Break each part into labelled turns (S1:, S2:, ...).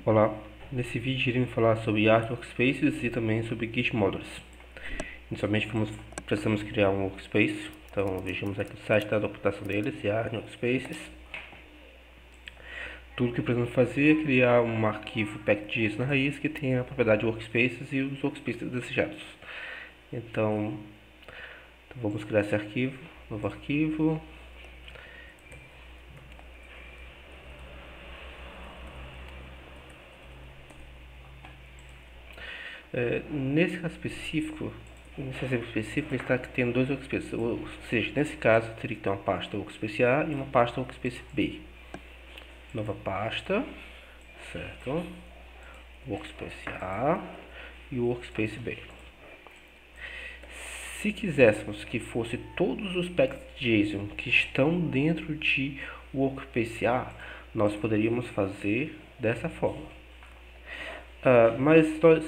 S1: Olá, nesse vídeo iremos falar sobre Art Workspaces e também sobre Git Modules. Inicialmente precisamos criar um workspace, então vejamos aqui o site da documentação deles, Art Workspaces. Tudo que precisamos fazer é criar um arquivo package.js na raiz que tenha a propriedade workspaces e os workspaces desejados. Então vamos criar esse arquivo, novo arquivo. Nesse exemplo específico, ele está tendo dois workspaces, ou seja, nesse caso teria que ter uma pasta workspace A e uma pasta workspace B. Nova pasta, certo? Workspace A e Workspace B. Se quiséssemos que fosse todos os package.json que estão dentro de Workspace A, nós poderíamos fazer dessa forma. Mas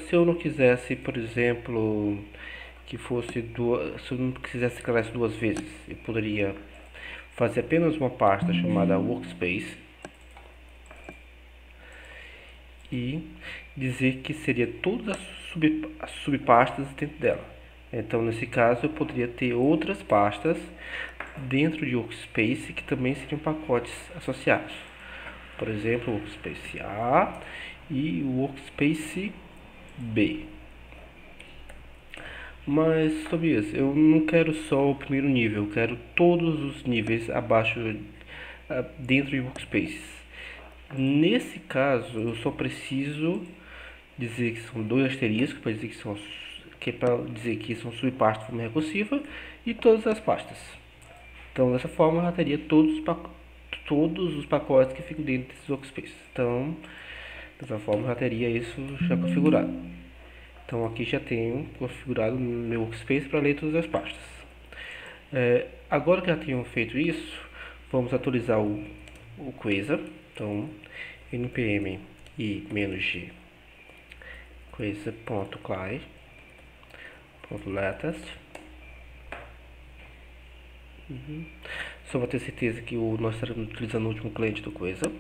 S1: se eu não quisesse, por exemplo, que fosse se eu não quisesse que ela duas vezes, eu poderia fazer apenas uma pasta chamada Workspace e dizer que seria todas as subpastas dentro dela. Então, nesse caso, eu poderia ter outras pastas dentro de Workspace que também seriam pacotes associados. Por exemplo, Workspace A e Workspace B. Mas, Tobias, eu não quero só o primeiro nível, eu quero todos os níveis abaixo, dentro de Workspaces. Nesse caso, eu só preciso dizer que são dois asteriscos para dizer que são subpastas de forma recursiva e todas as pastas. Então, dessa forma, eu já teria todos os pacotes que ficam dentro desses workspaces. Então, dessa forma, eu já teria isso já configurado. Então, aqui já tenho configurado o meu workspace para ler todas as pastas. Agora que já tenho feito isso, vamos atualizar o Quasar. Então, npm i -g quasar.cli.latest. Só para ter certeza que nós estaremos utilizando o último cliente do Quasar.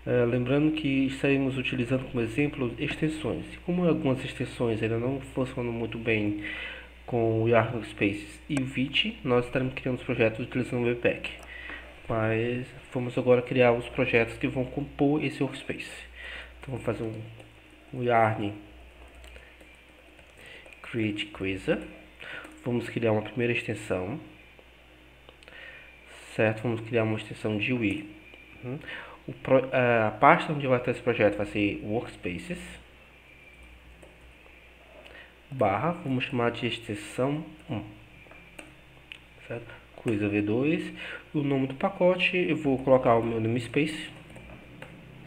S1: Lembrando que estaremos utilizando como exemplo extensões. E como algumas extensões ainda não funcionam muito bem com o Yarn Workspaces e o Vite, nós estaremos criando os projetos utilizando o Webpack. Mas vamos agora criar os projetos que vão compor esse workspace. Então vamos fazer um Yarn Create Quasar. Vamos criar uma primeira extensão, certo? Vamos criar uma extensão de GUI. A pasta onde vai estar esse projeto vai ser Workspaces barra, vamos chamar de extensão 1, certo? Coisa V2, o nome do pacote, eu vou colocar o meu namespace,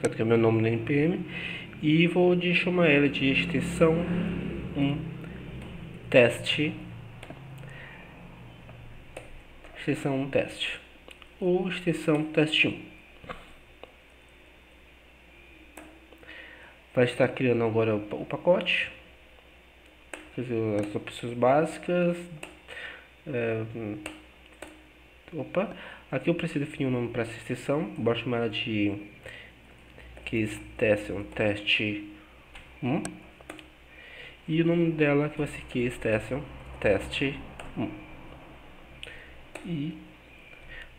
S1: certo? Que é o meu nome no npm, e vou chamar ela de extensão 1 teste, extensão 1 teste, ou extensão teste 1. Vai estar criando agora o pacote, fazer as opções básicas. Aqui eu preciso definir um nome para essa extensão. Vou chamar ela de QStation teste 1 e o nome dela que vai ser QStation teste 1 e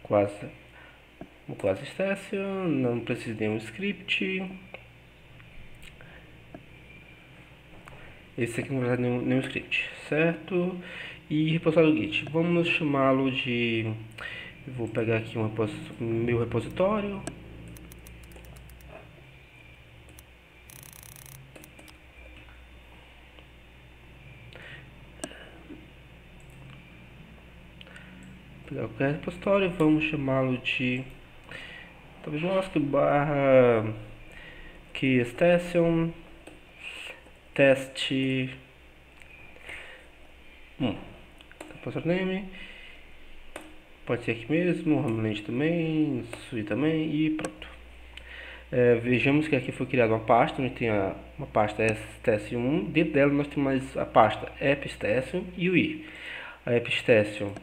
S1: quase station, não precisa de nenhum script. Esse aqui não vai usar nenhum script, certo? E repositório do Git, vamos chamá-lo de... Eu vou pegar aqui meu repositório. Pegar qualquer repositório, vamos chamá-lo de... talvez barra QStation teste 1. Repositório name. Pode ser aqui mesmo, Hamlet também, Sui também e pronto. Vejamos que aqui foi criada uma pasta, onde tem uma pasta STS1, dentro dela nós temos a pasta AppStation e UI. A AppStation,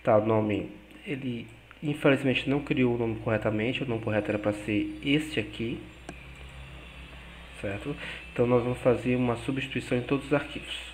S1: tá, o nome, ele infelizmente não criou o nome corretamente, o nome correto era para ser este aqui, certo? Então nós vamos fazer uma substituição em todos os arquivos.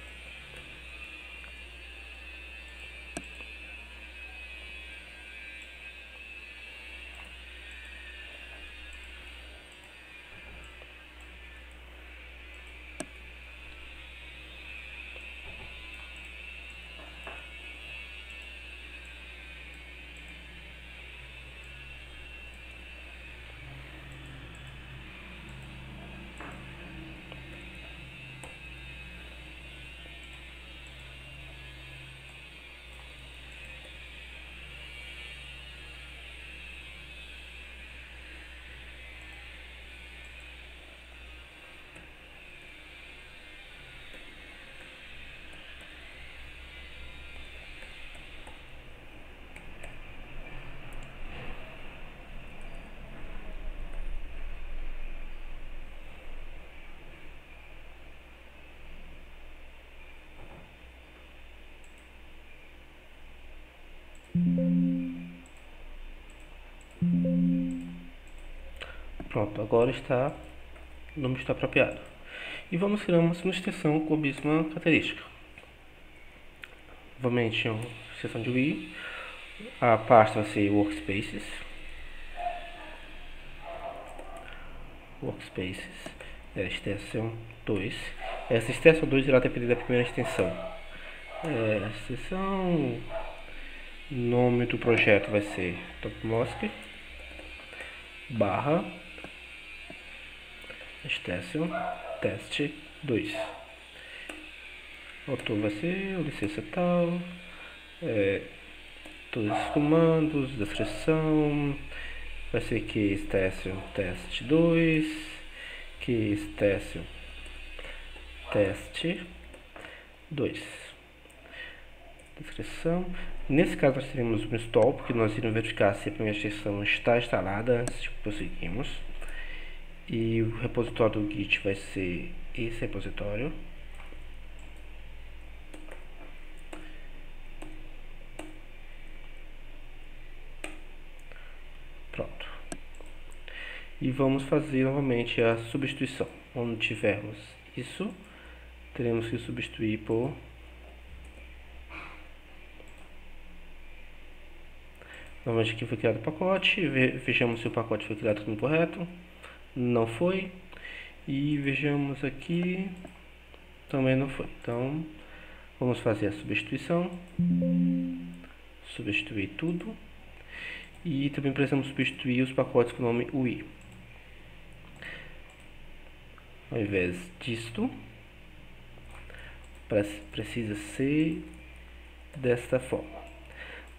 S1: Pronto, agora o nome está apropriado. E vamos criar uma extensão com a mesma característica. Novamente, uma seção de UI. A pasta vai ser Workspaces. Extensão 2. Essa extensão 2 irá depender da primeira extensão. Extensão. Nome do projeto vai ser TopMosque barra extensão teste 2. O autor vai ser o licença tal. Todos os comandos, descrição. Vai ser que extensão teste 2. Que extensão teste 2. Descrição. Nesse caso nós teremos um install, porque nós iremos verificar se a primeira extensão está instalada antes de prosseguirmos. E o repositório do Git vai ser esse repositório. Pronto. E vamos fazer novamente a substituição. Onde tivermos isso, teremos que substituir por novamente aqui foi criado o pacote, vejamos se o pacote foi criado como correto, não foi, e vejamos aqui, também não foi. Então vamos fazer a substituição, substituir tudo, e também precisamos substituir os pacotes com o nome UI. Ao invés disto, precisa ser desta forma.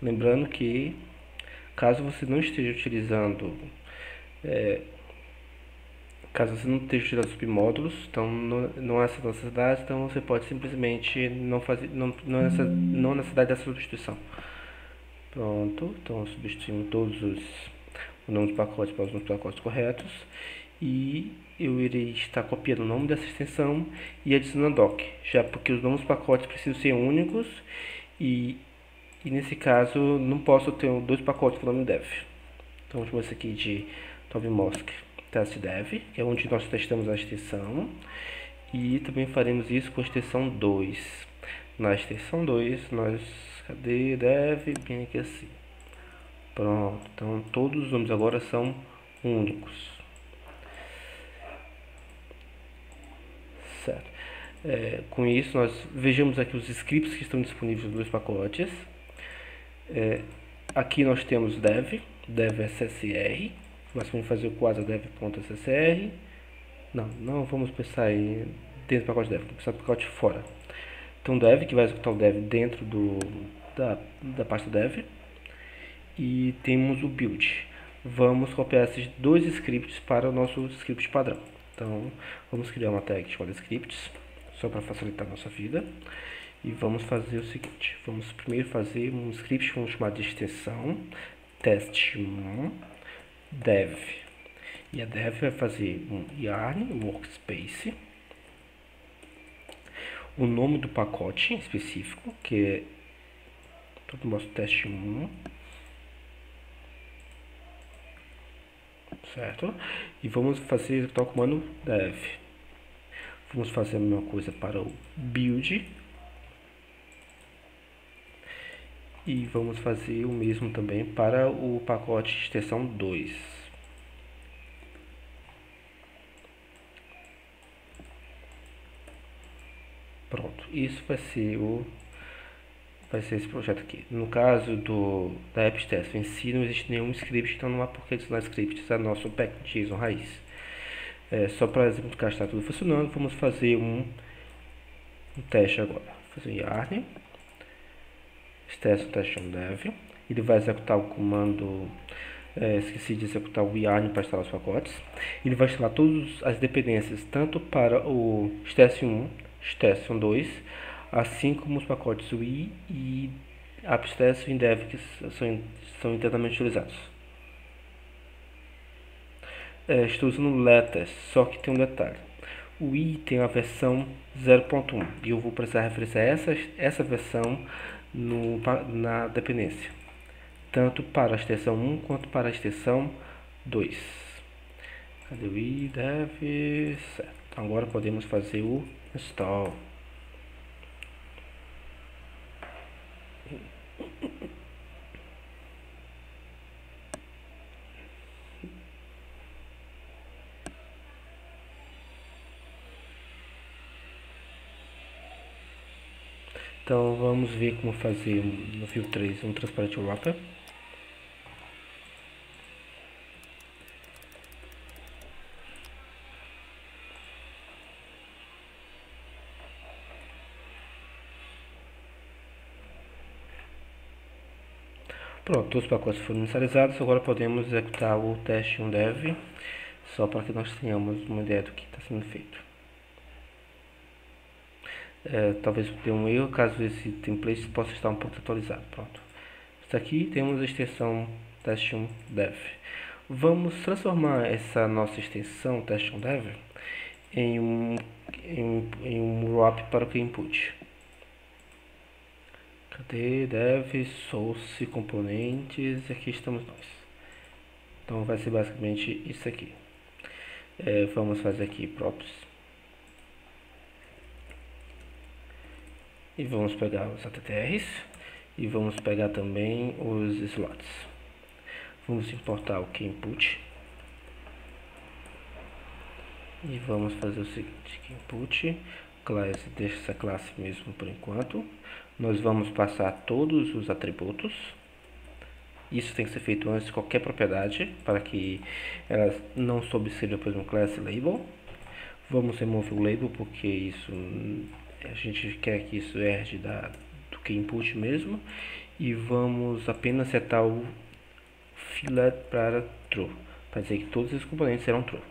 S1: Lembrando que caso você não esteja utilizando submódulos, então não há essa necessidade, então você pode simplesmente não fazer, não necessidade dessa substituição. Pronto, então substituímos o nome dos pacotes para os pacotes corretos, e eu irei estar copiando o nome dessa extensão e adicionando doc, já porque os nomes dos pacotes precisam ser únicos, e nesse caso não posso ter dois pacotes com o nome dev. Então vamos chamar esse aqui de TopMosque test dev, que é onde nós testamos a extensão, e também faremos isso com a extensão 2. Na extensão 2 nós, cadê dev, bem aqui assim. Pronto, então todos os nomes agora são únicos. Certo. Com isso nós vejamos aqui os scripts que estão disponíveis nos pacotes. Aqui nós temos dev SSR, nós vamos fazer o quadro dev.ssr. Não vamos pensar em dentro do pacote dev, vamos pensar no pacote fora. Então dev, que vai executar o dev dentro da pasta dev, e temos o build. Vamos copiar esses dois scripts para o nosso script padrão. Então vamos criar uma tag chamada scripts, só para facilitar a nossa vida. E vamos fazer o seguinte, vamos primeiro fazer um script, vamos chamar de extensão test1 dev, E a dev vai fazer um yarn workspace, o nome do pacote específico, que é todo nosso teste 1, certo? E vamos fazer o comando dev. Vamos fazer a mesma coisa para o build. E vamos fazer o mesmo também para o pacote de extensão 2. Pronto, isso vai ser esse projeto aqui. No caso da AppTest em si, não existe nenhum script, então não há por que adicionar scripts a nosso package.json raiz. Só para exemplificar, está tudo funcionando, vamos fazer um teste agora. Vou fazer yarn extension test.dev. Ele vai executar o comando, esqueci de executar o yarn para instalar os pacotes. Ele vai instalar todas as dependências, tanto para o station1, station2, assim como os pacotes UI e AppStation e Dev, que são internamente utilizados. Estou usando Letters, só que tem um detalhe. O UI tem a versão 0.1 e eu vou precisar referenciar essa versão na dependência, tanto para a extensão 1 quanto para a extensão 2. Cadê o UI, Dev? Certo. Agora podemos fazer o install. Então vamos ver como fazer no Vue 3 um Transparent Wrapper. Pronto, todos os pacotes foram inicializados, agora podemos executar o teste 1dev, só para que nós tenhamos uma ideia do que está sendo feito. Talvez dê um erro, caso esse template possa estar um pouco atualizado. Pronto. Está aqui, temos a extensão test1dev. Vamos transformar essa nossa extensão test1dev em um wrap para o input. Cadê? Dev, source, componentes, aqui estamos nós. Então vai ser basicamente isso aqui. Vamos fazer aqui props. E vamos pegar os ATTRs e vamos pegar também os slots. Vamos importar o keyInput e vamos fazer o seguinte: keyInput, classe, deixa essa classe mesmo por enquanto. Nós vamos passar todos os atributos. Isso tem que ser feito antes de qualquer propriedade, para que ela não sobrescreva, por exemplo, class label. Vamos remover o label, porque isso a gente quer que isso herde do keyInput mesmo. E vamos apenas setar o fillet para true, para dizer que todos os componentes serão true.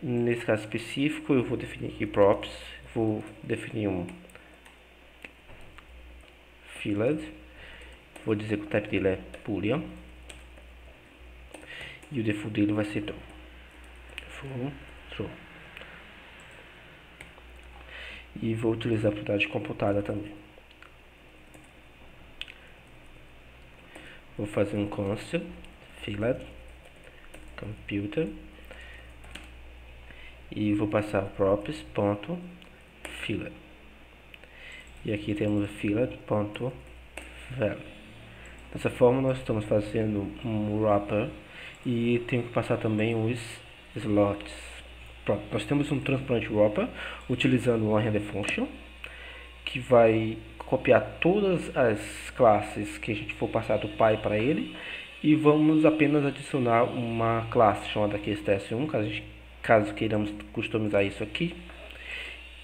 S1: Nesse caso específico, eu vou definir aqui props, vou definir um fillet, vou dizer que o type dele é boolean e o default dele vai ser true. Default true. E vou utilizar a propriedade computada também. Vou fazer um const fillet computer e vou passar o props.fillet. E aqui temos o fillet.value. Dessa forma nós estamos fazendo um wrapper e tenho que passar também os slots. Pronto, nós temos um transparent wrapper utilizando o render function, que vai copiar todas as classes que a gente for passar do pai para ele, e vamos apenas adicionar uma classe chamada aqui sts1, caso queiramos customizar isso aqui,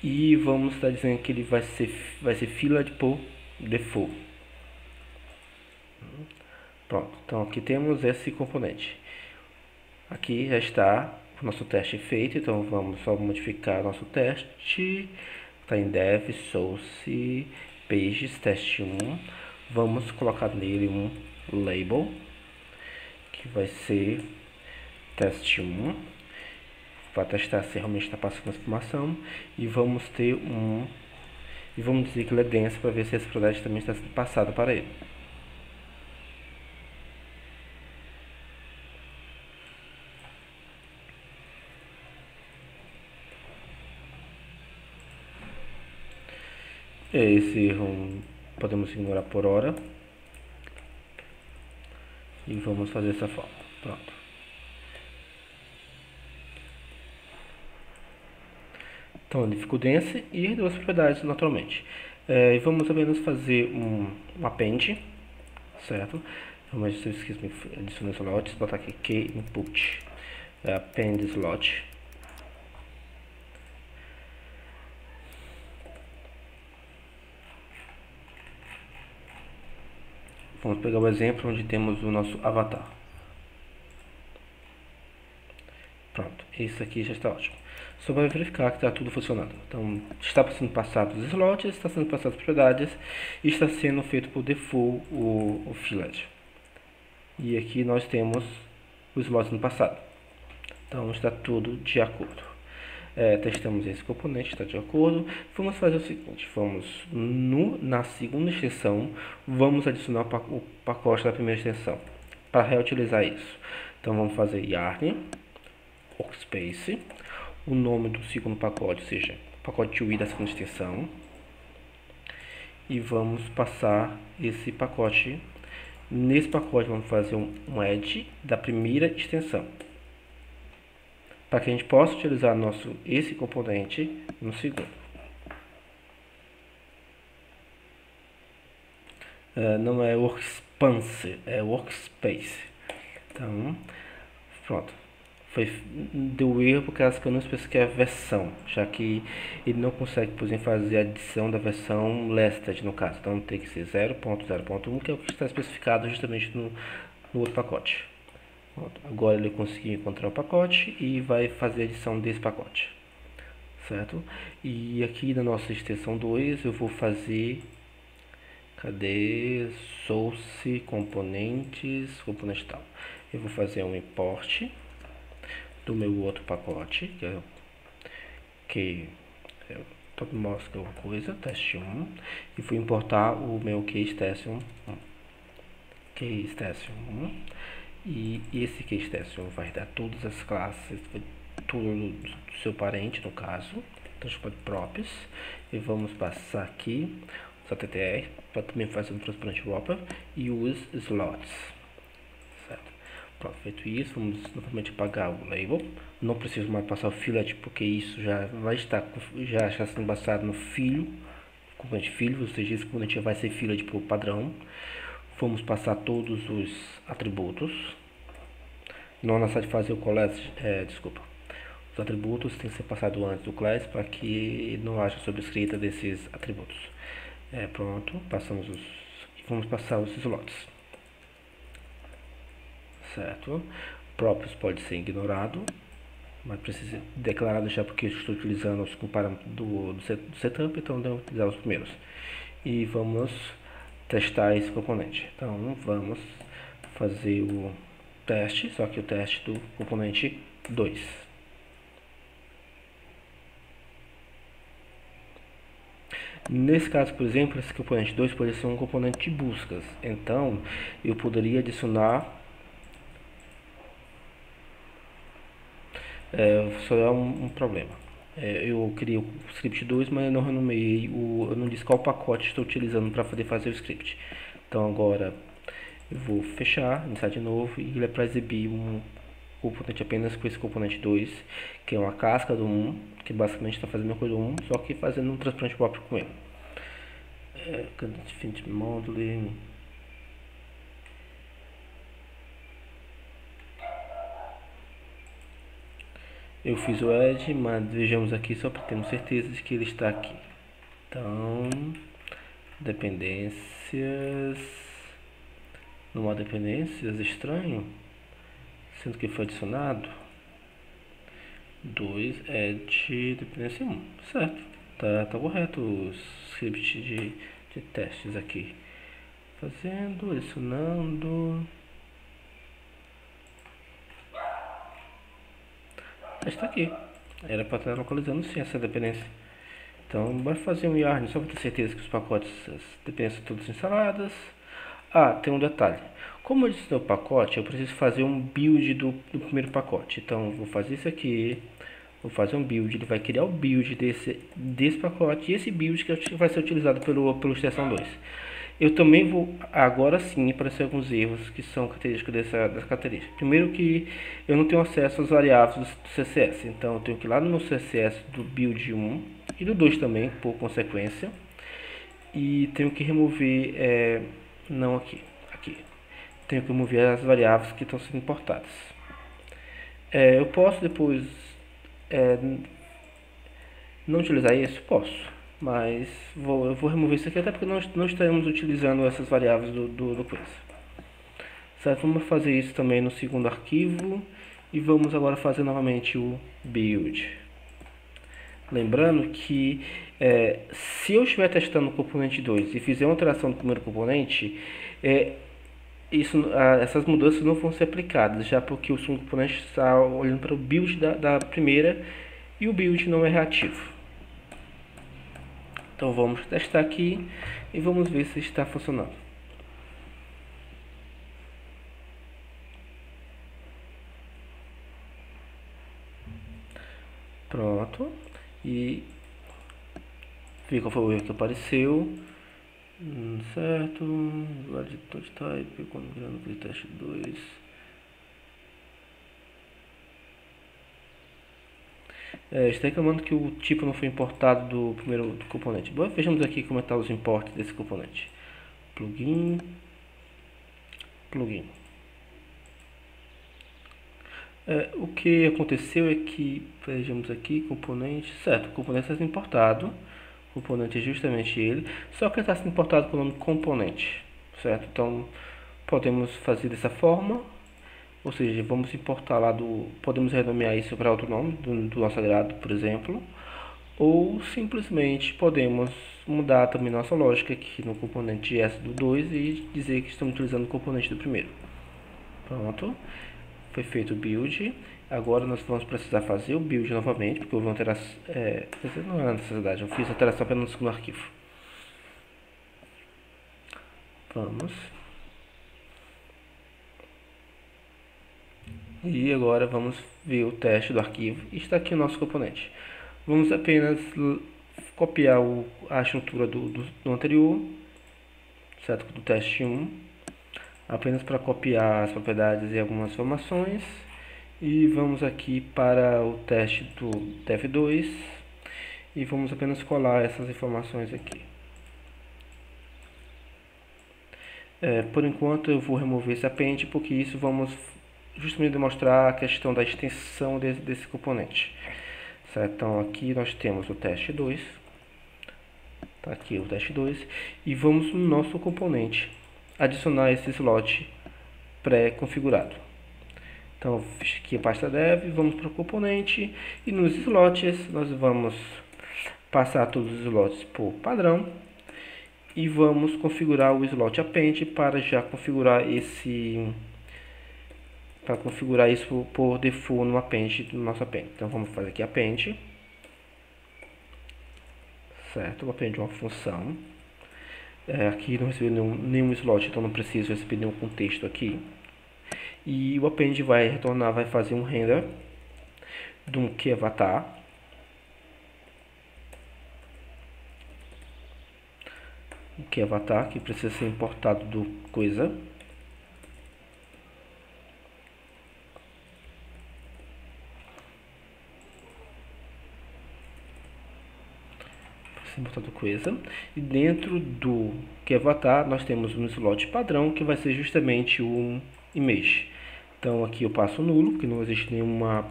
S1: e vamos estar dizendo que ele vai ser fillet por default. Pronto, então aqui temos esse componente. Aqui já está o nosso teste feito, então vamos só modificar nosso teste. Está em dev, source, pages, teste1. Vamos colocar nele um label, que vai ser teste 1, para testar se realmente está passando a informação, e vamos ter e vamos dizer que ele é denso para ver se essa probabilidade também está sendo passada para ele. Esse erro podemos ignorar por hora e vamos fazer dessa forma. Pronto. Então ele ficou denso e herdou as propriedades naturalmente. E vamos apenas fazer um append, certo? Vamos adicionar slots, botar aqui key input, append slot. Vamos pegar o exemplo onde temos o nosso avatar. Pronto, isso aqui já está ótimo. Só para verificar que está tudo funcionando. Então, está sendo passado os slots, está sendo passado as propriedades e está sendo feito por default o fillet. E aqui nós temos os slots no passado. Então, está tudo de acordo. Testamos esse componente, está de acordo. Vamos fazer o seguinte, vamos na segunda extensão, vamos adicionar o pacote da primeira extensão para reutilizar isso. Então vamos fazer yarn workspace, o nome do segundo pacote, ou seja, pacote UI da segunda extensão, e vamos passar esse pacote. Nesse pacote vamos fazer um add da primeira extensão, para que a gente possa utilizar esse componente no segundo. Não é workspace, é workspace. Então, pronto. Deu erro por causa que eu não especifiquei a versão, já que ele não consegue, por exemplo, fazer a adição da versão listed no caso. Então tem que ser 0.0.1, que é o que está especificado justamente no outro pacote. Pronto. Agora ele conseguiu encontrar o pacote e vai fazer a edição desse pacote, certo? E aqui na nossa extensão 2 eu vou fazer, cadê? Source, componentes, componente tal. Eu vou fazer um import do meu outro pacote, que é top mostra alguma coisa, teste 1, e vou importar o meu case teste 1, case teste 1, e esse case teste 1 vai dar todas as classes, tudo do seu parente no caso, então pode props, e vamos passar aqui o TTR para também fazer um transparent wrapper e os slots. Pronto, feito isso, vamos novamente apagar o label. Não preciso mais passar o fillet, porque isso já está sendo passado no componente filho, ou seja, esse componente já vai ser fillet para o padrão. Vamos passar todos os atributos. Não é necessário fazer o class, os atributos têm que ser passados antes do class para que não haja sobrescrita desses atributos. Pronto, vamos passar os slots. Certo? Próprios pode ser ignorado, mas precisa ser declarado já porque estou utilizando os parâmetros do setup, então devo utilizar os primeiros. E vamos testar esse componente. Então vamos fazer o teste, só que o teste do componente 2. Nesse caso, por exemplo, esse componente 2 pode ser um componente de buscas. Então eu poderia adicionar só é um problema. Eu criei o script 2, mas eu não renomeei, eu não disse qual pacote estou utilizando para poder fazer o script. Então agora eu vou fechar, iniciar de novo, e ele é para exibir um componente apenas com esse componente 2, que é uma casca do 1, que basicamente está fazendo a coisa do 1, só que fazendo um transparente próprio com ele. Definite modeling. Eu fiz o add, mas vejamos aqui só para termos certeza de que ele está aqui. Então, dependências, não há dependências, estranho, sendo que foi adicionado 2 add dependência 1, certo? Tá correto o script de testes aqui. Fazendo, adicionando. está aqui. Era para estar localizando sim essa dependência. Então, bora fazer um yarn só para ter certeza que os pacotes, as dependências estão todas instaladas. Ah, tem um detalhe. Como eu disse no pacote, eu preciso fazer um build do primeiro pacote. Então, vou fazer isso aqui. Vou fazer um build. Ele vai criar o build desse pacote. E esse build que vai ser utilizado pelo extensão 2. Eu também vou, agora sim, aparecer alguns erros que são característicos dessa característica. Primeiro que eu não tenho acesso às variáveis do CSS. Então, eu tenho que ir lá no meu CSS do build 1 e do 2 também, por consequência. E tenho que remover, não aqui, aqui. Tenho que remover as variáveis que estão sendo importadas. Eu posso depois não utilizar isso? Posso. Mas eu vou remover isso aqui até porque nós não estaremos utilizando essas variáveis do coisa. Certo? Vamos fazer isso também no segundo arquivo. E vamos agora fazer novamente o build. Lembrando que se eu estiver testando o componente 2 e fizer uma alteração do primeiro componente, essas mudanças não vão ser aplicadas, já porque o segundo componente está olhando para o build da primeira e o build não é reativo. Então vamos testar aqui e vamos ver se está funcionando. Pronto. E ver qual foi o erro que apareceu. Certo. Editor type, quando de teste 2. Está reclamando que o tipo não foi importado do primeiro componente. Bom, vejamos aqui como estão os importes desse componente. Plugin. O que aconteceu é que, vejamos aqui, componente, certo, o componente está sendo importado, o componente é justamente ele, só que ele está sendo importado com o nome componente, certo? Então, podemos fazer dessa forma, ou seja, vamos importar lá podemos renomear isso para outro nome do nosso agrado, por exemplo, ou simplesmente podemos mudar também nossa lógica aqui no componente S do 2 e dizer que estamos utilizando o componente do primeiro. Pronto. Foi feito o build. Agora nós vamos precisar fazer o build novamente, porque houve uma alteração. Não é necessidade, eu fiz a alteração apenas no segundo arquivo. Vamos. E agora vamos ver o teste do arquivo. E está aqui o nosso componente. Vamos apenas copiar a estrutura do anterior, certo? Do teste 1. Apenas para copiar as propriedades e algumas informações. E vamos aqui para o teste do dev2 e vamos apenas colar essas informações aqui. Por enquanto eu vou remover esse append, porque isso vamos justamente demonstrar a questão da extensão desse componente. Certo? Então aqui nós temos o teste 2, tá aqui o teste 2, e vamos no nosso componente adicionar esse slot pré-configurado. Então, aqui a pasta dev, vamos para o componente e nos slots nós vamos passar todos os slots por padrão e vamos configurar o slot append para já configurar isso por default no append do nosso append. Então vamos fazer aqui append, certo? O append é uma função. Aqui não recebeu nenhum slot, então não preciso receber nenhum contexto aqui. E o append vai retornar, vai fazer um render de um QAvatar. O QAvatar que precisa ser importado do coisa. Importado coisa. E dentro do QAvatar nós temos um slot padrão que vai ser justamente um image. Então aqui eu passo nulo, porque não existe nenhuma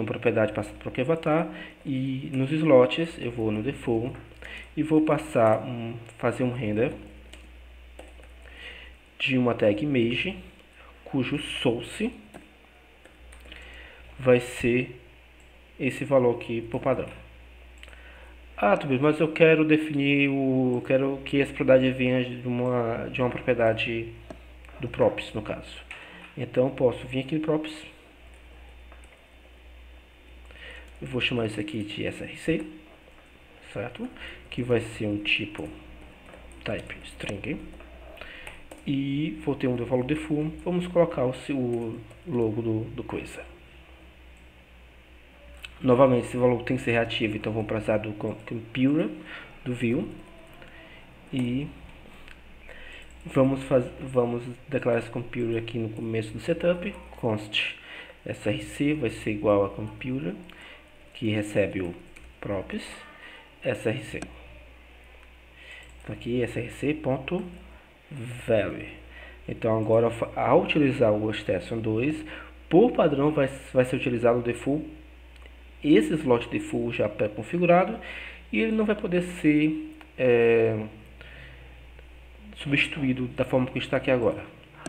S1: propriedade passada para o QAvatar. E nos slots eu vou no default e vou fazer um render de uma tag image cujo source vai ser esse valor aqui por padrão. Tudo bem, mas eu quero definir quero que essa propriedade venha de uma propriedade do props, no caso. Então eu posso vir aqui no props Eu vou chamar isso aqui de src, certo? Que vai ser um tipo type string. E vou ter um valor default. Vamos colocar o logo do coisa. Novamente, esse valor tem que ser reativo, então vamos precisar do computer do view. E vamos declarar esse computer aqui no começo do setup. Const src vai ser igual a computer, que recebe o props src. Então aqui src.value. Então agora, ao utilizar o extension 2, por padrão vai ser utilizado o default, esse slot default já pré-configurado, e ele não vai poder ser substituído da forma que está aqui agora.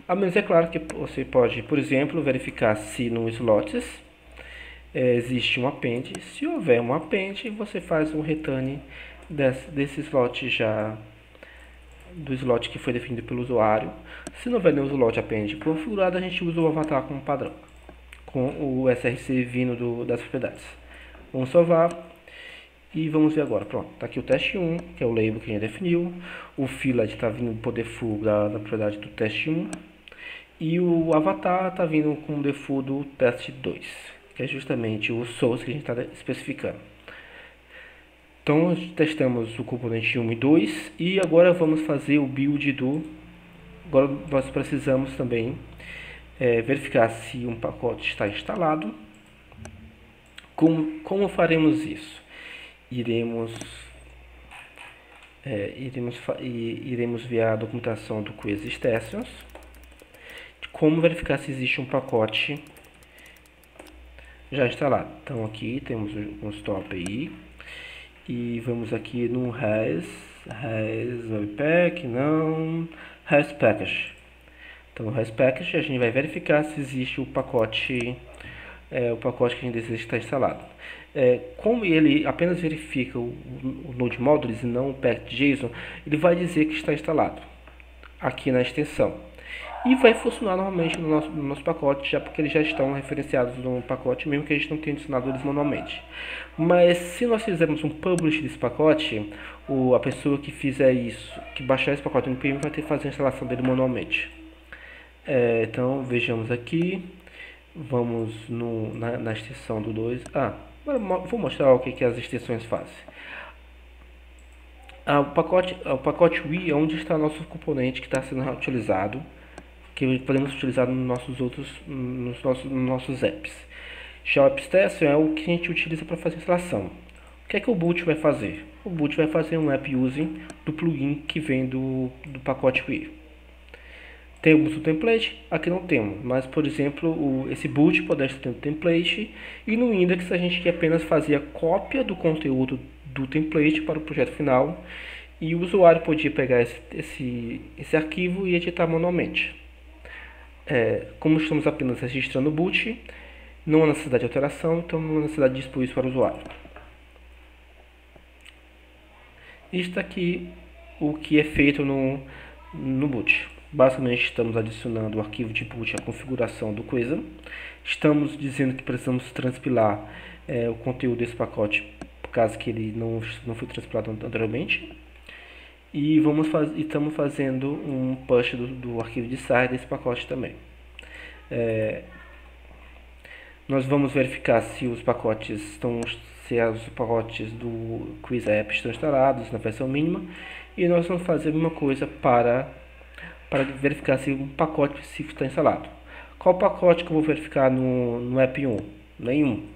S1: A menos, é claro, que você pode, por exemplo, verificar se no slots existe um append. Se houver um append, você faz um return desse slot já, do slot que foi definido pelo usuário. Se não houver nenhum slot append configurado, a gente usa o avatar como padrão, com o src vindo das propriedades. Vamos salvar. E vamos ver agora, pronto, tá aqui o teste 1, que é o label que a gente definiu. O fillet está vindo por default da propriedade do teste 1. E o avatar está vindo com o default do teste 2, que é justamente o source que a gente está especificando. Então, testamos o componente 1 e 2. E agora vamos fazer o build do... Agora nós precisamos também verificar se um pacote está instalado. Como faremos isso? Iremos ver a documentação do quiz extensions, de como verificar se existe um pacote já instalado. Então aqui temos um store API e vamos aqui no res webpack, não, res package. Então no res package a gente vai verificar se existe o pacote que a gente deseja estar instalado. Como ele apenas verifica o Node Modules e não o package.json, ele vai dizer que está instalado aqui na extensão. E vai funcionar normalmente no nosso pacote, já porque eles já estão referenciados no pacote, mesmo que a gente não tenha adicionado eles manualmente. Mas se nós fizermos um publish desse pacote, a pessoa que fizer isso, que baixar esse pacote no NPM, vai ter que fazer a instalação dele manualmente. Então vejamos aqui. Vamos na extensão do 2. Vou mostrar o que as extensões fazem. O pacote UI é onde está nosso componente que está sendo utilizado, que podemos utilizar nos nossos apps. Já o AppStation é o que a gente utiliza para fazer a instalação. O que é que o boot vai fazer? O boot vai fazer um app using do plugin que vem do pacote UI. Temos o template, aqui não temos, mas por exemplo, esse boot pode estar tendo template, e no index a gente quer apenas fazer a cópia do conteúdo do template para o projeto final, e o usuário podia pegar esse arquivo e editar manualmente. Como estamos apenas registrando o boot, não há necessidade de alteração, então não há necessidade de expor isso para o usuário. Isto aqui o que é feito no boot. Basicamente estamos adicionando o arquivo de boot à configuração do coisa. Estamos dizendo que precisamos transpilar o conteúdo desse pacote, por caso que ele não foi transpilado anteriormente. E estamos fazendo um push do arquivo de SAR desse pacote também. Nós vamos verificar se os pacotes do Quiz App estão instalados na versão mínima. E nós vamos fazer a mesma coisa para verificar se um pacote específico está instalado. Qual pacote que eu vou verificar no app 1? Nenhum.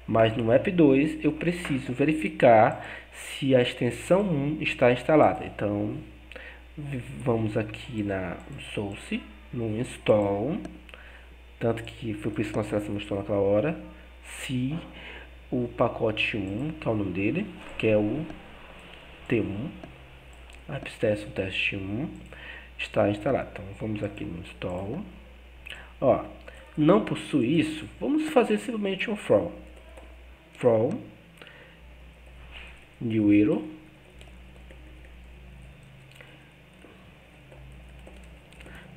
S1: Mas no app 2 eu preciso verificar se a extensão 1 está instalada. Então vamos aqui na source, no install, tanto que foi por isso que nós selecionamos install naquela hora, se o pacote 1, que é o nome dele, que é o T1, AppStation teste 1, está instalado. Então vamos aqui no install. Não possui isso, vamos fazer simplesmente um from new arrow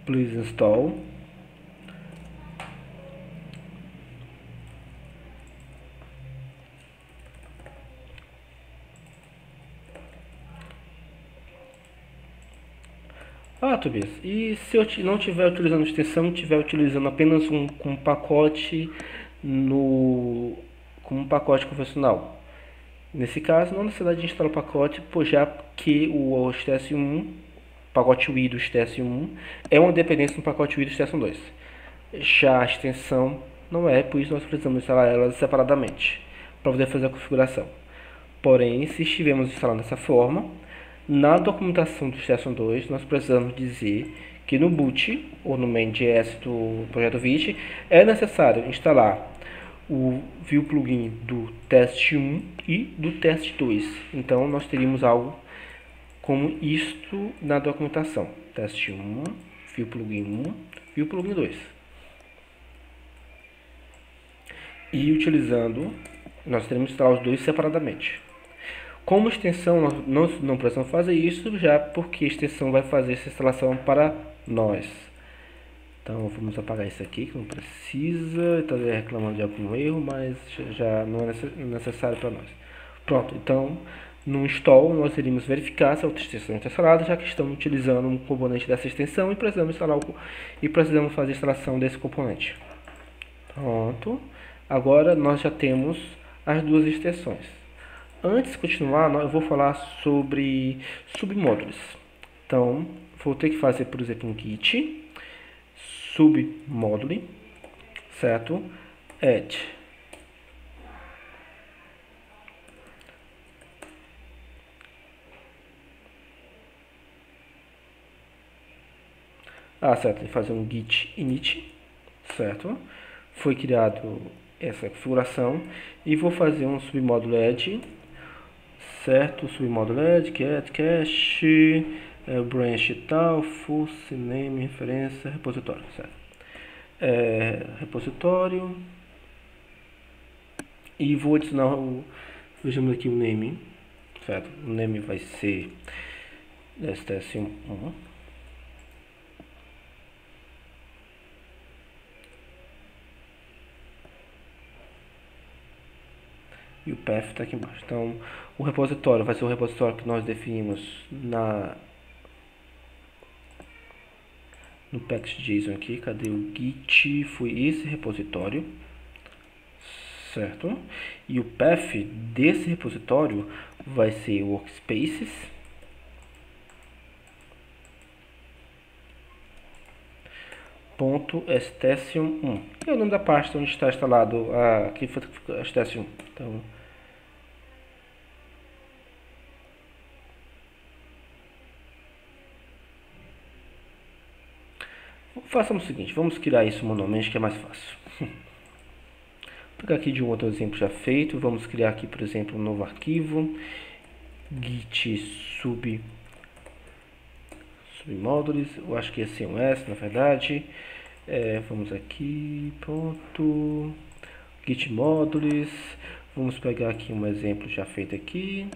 S1: please install Ah, Tobias, e se eu não estiver utilizando extensão, estiver utilizando apenas um pacote no como um pacote convencional? Nesse caso, não há necessidade de instalar o pacote, pois já que o STS1, pacote UI do STS1, é uma dependência do pacote UI do STS2. Já a extensão não é, por isso nós precisamos instalar elas separadamente para poder fazer a configuração. Porém, se estivermos instalando dessa forma, na documentação do Station 2, nós precisamos dizer que no boot ou no main.js do projeto Vite é necessário instalar o view plugin do teste 1 e do teste 2. Então, nós teríamos algo como isto na documentação: teste 1, view plugin 1, view plugin 2. E utilizando, nós teremos que instalar os dois separadamente. Como extensão, nós não precisamos fazer isso, já porque a extensão vai fazer essa instalação para nós. Então vamos apagar isso aqui, que não precisa, está reclamando de algum erro, mas já não é necessário para nós. Pronto, então no install nós iríamos verificar se a outra extensão está instalada, já que estamos utilizando um componente dessa extensão e precisamos fazer a instalação desse componente. Pronto, agora nós já temos as duas extensões. Antes de continuar, eu vou falar sobre submódulos. Então, vou ter que fazer, por exemplo, um git submodule, certo? Add. Certo, fazer um git init, certo? Foi criado essa configuração e vou fazer um submódulo add, certo? Submódulo add, que é add cache, branch tal, full name, referência, repositório, certo? Repositório e vou adicionar vejamos aqui o name, certo? O name vai ser STS1 e o path está aqui embaixo. Então, o repositório vai ser o repositório que nós definimos no package.json aqui. Cadê o git? Foi esse repositório, certo? E o path desse repositório vai ser workspaces .station1, que é o nome da pasta onde está instalado aqui foi a station1. Então, façamos o seguinte, vamos criar isso manualmente, que é mais fácil. Vou pegar aqui de um outro exemplo já feito, vamos criar aqui, por exemplo, um novo arquivo, git submódulos, eu acho que ia ser um S, na verdade. Vamos aqui, pronto, git módulos, vamos pegar aqui um exemplo já feito aqui,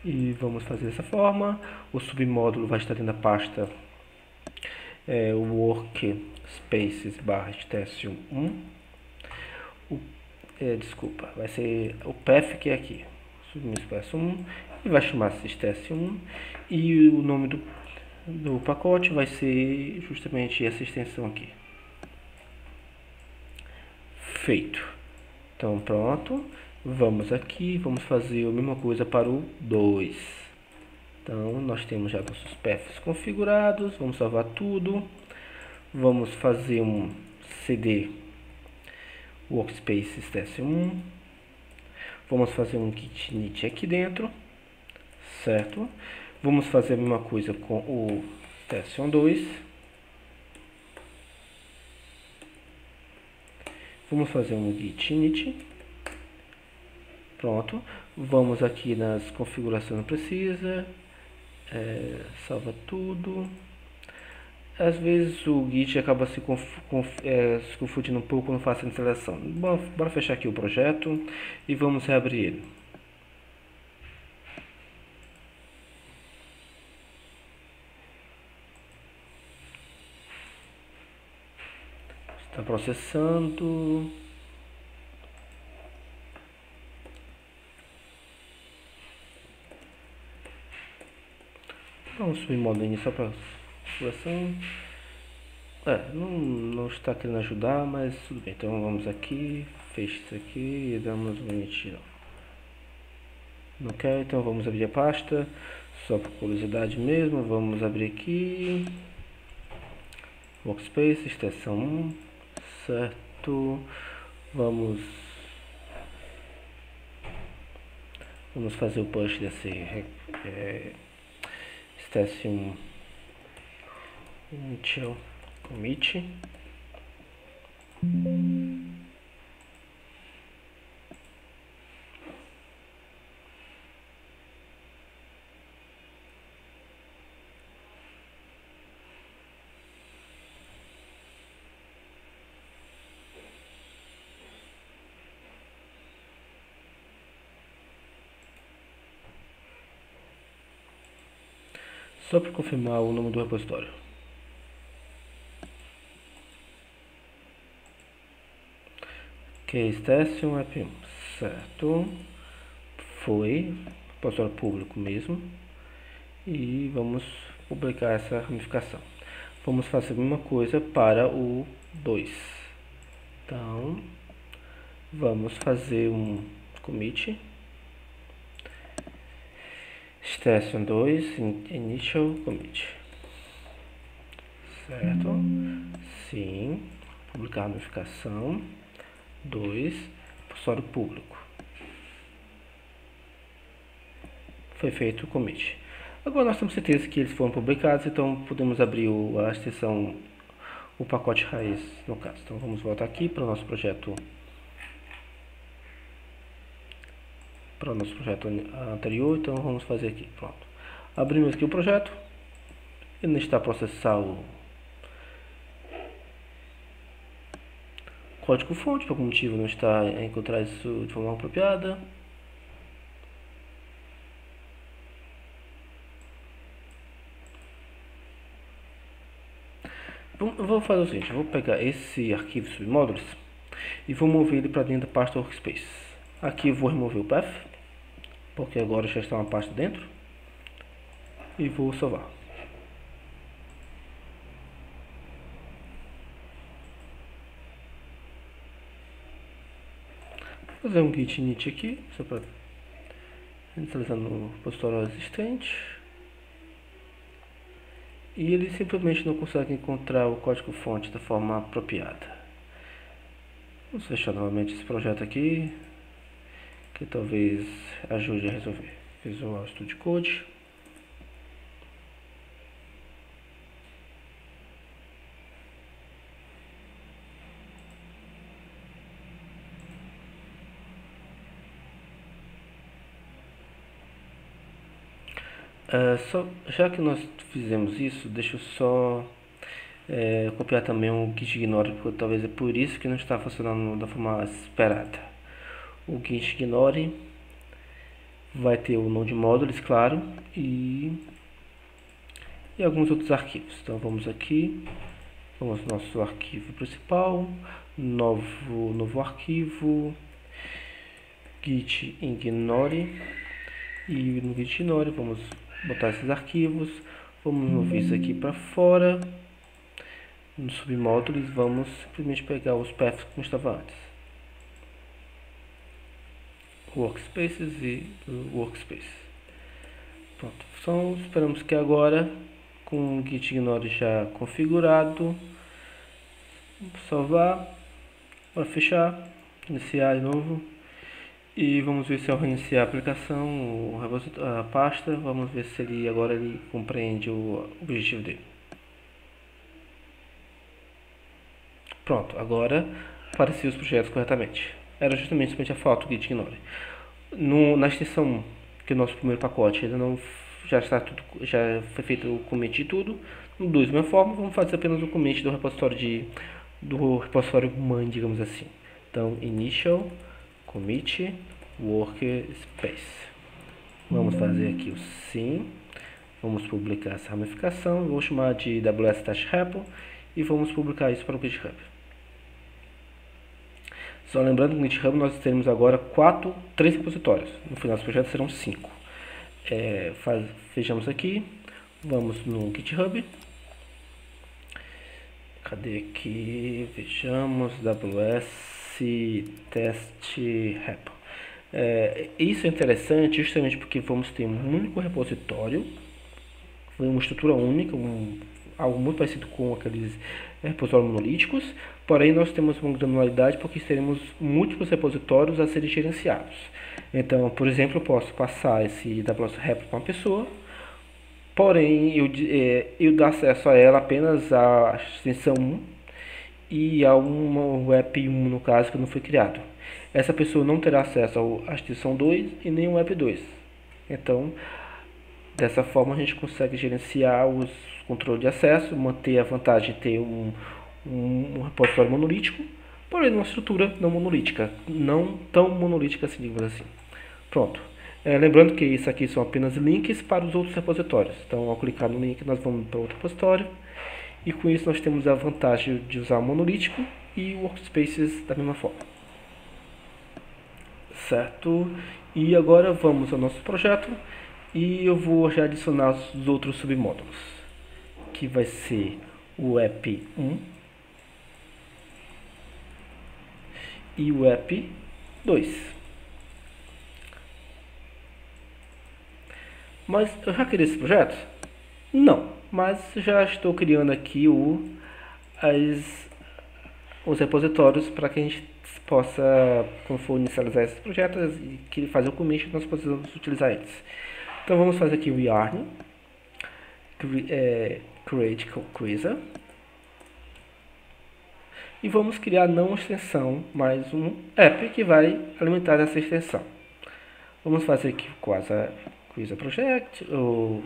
S1: e vamos fazer dessa forma. O submódulo vai estar dentro da pasta workspaces /test1. Desculpa, vai ser o path que é aqui, submódulo e vai chamar-se test1 e o nome do pacote vai ser justamente essa extensão aqui. Feito. Então pronto, vamos aqui, vamos fazer a mesma coisa para o 2. Então nós temos já nossos paths configurados, vamos salvar tudo, vamos fazer um cd workspaces test1, vamos fazer um git init aqui dentro, certo? Vamos fazer a mesma coisa com o test2, vamos fazer um git init, pronto. Vamos aqui nas configurações, não precisa, salva tudo. Às vezes o Git acaba se confundindo um pouco quando faço a instalação. Bom, bora fechar aqui o projeto e vamos reabrir ele. Está processando. Vamos subir modo inicial para configuração. Não está querendo ajudar, mas tudo bem. Então vamos aqui, fecha isso aqui e damos um init. Não quer, então vamos abrir a pasta. Só por curiosidade mesmo, vamos abrir aqui. Workspace, extensão 1, certo? Vamos fazer o push desse extensão initial commit. Só para confirmar o nome do repositório. Station app1, certo? Foi repositório público mesmo. E vamos publicar essa ramificação. Vamos fazer a mesma coisa para o 2. Então, vamos fazer um commit. Station 2, initial commit. Certo? Sim. Publicar a ramificação. 2. Repositório público. Foi feito o commit. Agora nós temos certeza que eles foram publicados, então podemos abrir a extensão, o pacote raiz no caso. Então vamos voltar aqui para o nosso projeto. Anterior, então vamos fazer aqui, pronto. Abrimos aqui o projeto, ele não está a processar o código fonte, por algum motivo não está a encontrar isso de forma apropriada. Eu vou fazer o seguinte, eu vou pegar esse arquivo submódulos e vou mover ele para dentro da pasta Workspace. Aqui eu vou remover o path, porque agora já está uma pasta dentro, e vou salvar. Vou fazer um git init aqui, só para inicializar no repositório existente. E ele simplesmente não consegue encontrar o código fonte da forma apropriada. Vamos fechar novamente esse projeto aqui, que talvez ajude a resolver. Visual Studio Code. Já que nós fizemos isso, deixa eu só copiar também o git ignore, porque talvez é por isso que não está funcionando da forma esperada. O git ignore vai ter o nome de módulos, claro, e alguns outros arquivos. Então vamos aqui, vamos ao nosso arquivo principal, novo arquivo, git ignore, e no git ignore vamos botar esses arquivos, vamos mover isso aqui para fora. Nos submódulos vamos simplesmente pegar os paths como estava antes, workspaces e workspace. Pronto, então esperamos que agora, com o git ignore já configurado, salvar, para fechar, iniciar de novo. E vamos ver se ao reiniciar a aplicação, a pasta, vamos ver se ele agora compreende o objetivo dele. Pronto, agora apareciam os projetos corretamente. Era justamente a falta do git ignore. Na extensão, que é o nosso primeiro pacote ainda não já está tudo, já foi feito o commit de tudo. No 2, da mesma forma, vamos fazer apenas o commit do repositório mãe, digamos assim. Então, initial commit workspace. Vamos fazer aqui o sim. Vamos publicar essa ramificação. Vou chamar de WS Test Repo e vamos publicar isso para o GitHub. Só lembrando que no GitHub nós teremos agora 3 repositórios. No final do projeto serão 5. Fechamos aqui. Vamos no GitHub. Cadê aqui? Vejamos, WS test repo. Isso é interessante justamente porque vamos ter um único repositório, uma estrutura única, algo muito parecido com aqueles repositórios monolíticos, porém nós temos uma granularidade porque teremos múltiplos repositórios a serem gerenciados. Então, por exemplo, eu posso passar esse WS repo para uma pessoa, porém eu dar acesso a ela apenas à extensão 1 e a um app 1 no caso que não foi criado. Essa pessoa não terá acesso à extensão 2 e nem ao app 2. Então, dessa forma a gente consegue gerenciar os controles de acesso, manter a vantagem de ter um repositório monolítico, porém uma estrutura não monolítica, não tão monolítica assim, digamos assim. Pronto. Lembrando que isso aqui são apenas links para os outros repositórios. Então, ao clicar no link, nós vamos para outro repositório. E com isso, nós temos a vantagem de usar o monolítico e o workspaces da mesma forma. Certo? E agora vamos ao nosso projeto. E eu vou já adicionar os outros submódulos. Que vai ser o app 1 e o app 2. Mas eu já criei esse projeto? Não, mas já estou criando aqui os repositórios para que a gente possa, quando for inicializar esses projetos e que fazer o commit, nós possamos utilizar eles. Então vamos fazer aqui o yarn, create quiza, e vamos criar não uma extensão, mas um app que vai alimentar essa extensão. Vamos fazer aqui quase Quiza Project, o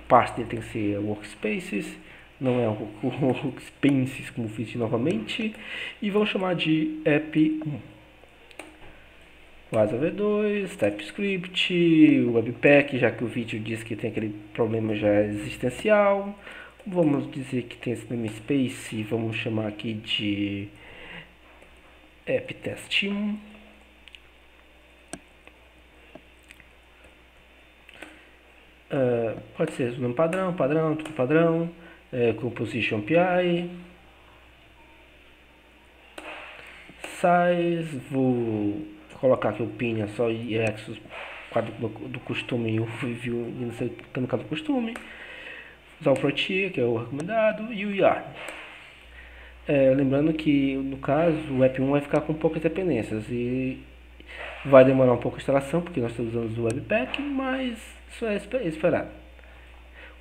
S1: parte dele tem que ser Workspaces, não é o Workspaces como fiz novamente, e vamos chamar de app 1. Quase V2, TypeScript, Webpack, já que o vídeo diz que tem aquele problema já existencial. Vamos dizer que tem esse namespace, vamos chamar aqui de apptest1. Pode ser o nome padrão, tudo padrão, composition API, size, vou colocar aqui o pin só e exos do costume e o review no caso do costume, usar o protia, que é o recomendado, e o yarn. Lembrando que no caso o app 1 vai ficar com poucas dependências e vai demorar um pouco a instalação porque nós estamos usando o Webpack, mas isso é esperado.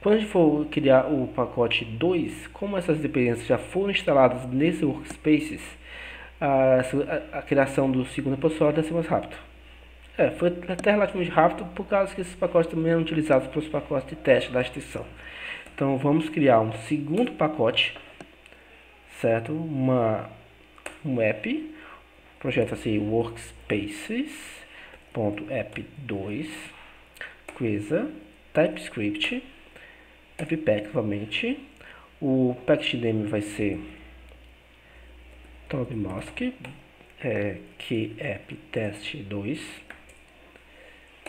S1: Quando a gente for criar o pacote 2, como essas dependências já foram instaladas nesse Workspaces, a criação do segundo repositório deve ser mais rápido. Foi até relativamente rápido por causa que esses pacotes também eram utilizados para os pacotes de teste da extensão. Então vamos criar um segundo pacote, certo? Um app, o projeto assim, workspaces.app2, quiza, TypeScript, Webpack novamente, o package name vai ser TobMask, que apptest2,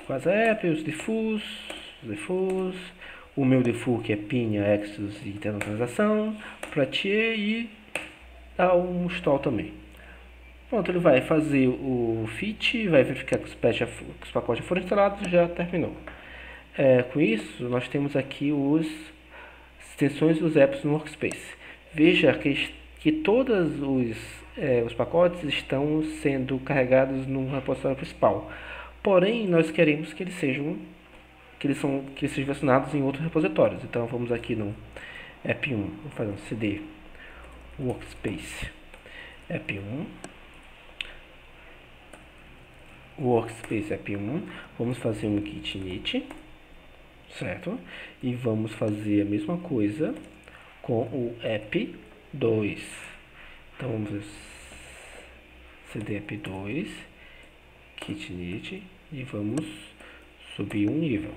S1: quase app, os defaults, o meu default que é pinha, exos e internalização, Platier e um install também. Pronto, ele vai fazer o fit, vai verificar que os pacotes já foram instalados e já terminou. Com isso, nós temos aqui as extensões dos apps no Workspace. Veja que todos os pacotes estão sendo carregados no repositório principal. Porém, nós queremos que eles sejam versionados em outros repositórios. Então, vamos aqui no app 1, vou fazer um cd workspace app1, workspace app1, vamos fazer um git init, certo? E vamos fazer a mesma coisa com o app2. Então vamos cd app2 git init e vamos subir um nível.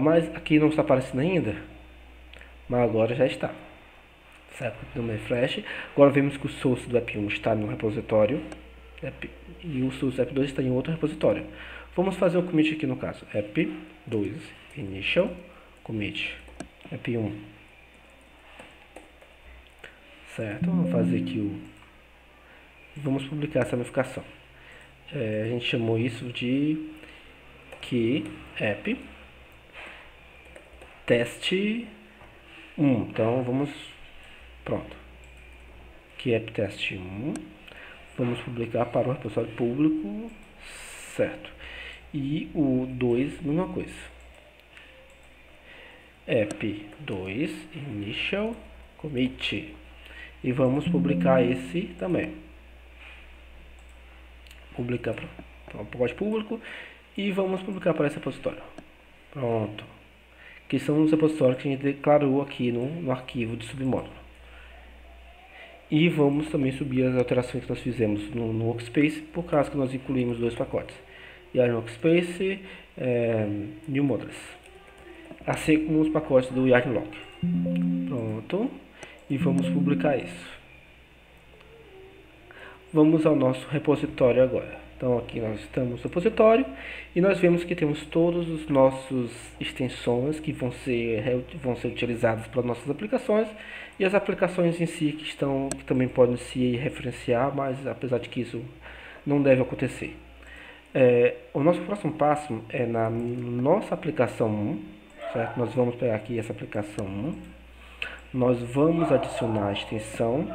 S1: Mas aqui não está aparecendo ainda, mas agora já está, certo? Dando um refresh. Agora vemos que o source do app1 está no repositório e o source do app2 está em outro repositório. Vamos fazer o commit aqui no caso, app2 initial commit app1 certo? Vamos fazer aqui vamos publicar essa notificação. A gente chamou isso de que app teste 1. Então vamos, pronto, que app teste 1, vamos publicar para o repositório público, certo? E o 2, mesma coisa, app 2 initial commit, e vamos publicar esse também, publicar para o pacote público, e vamos publicar para esse repositório. Pronto, que são os repositórios que a gente declarou aqui no arquivo de submódulo. E vamos também subir as alterações que nós fizemos no Workspace, por causa que nós incluímos 2 pacotes, Yarn Workspace, New Modules, assim como os pacotes do Yarn Log. Pronto, e vamos publicar isso. Vamos ao nosso repositório agora. Então aqui nós estamos no repositório e nós vemos que temos todos os nossos extensões que vão ser utilizadas para nossas aplicações, e as aplicações em si que também podem se referenciar, mas apesar de que isso não deve acontecer. O nosso próximo passo é na nossa aplicação 1, certo? Nós vamos pegar aqui essa aplicação 1, nós vamos adicionar a extensão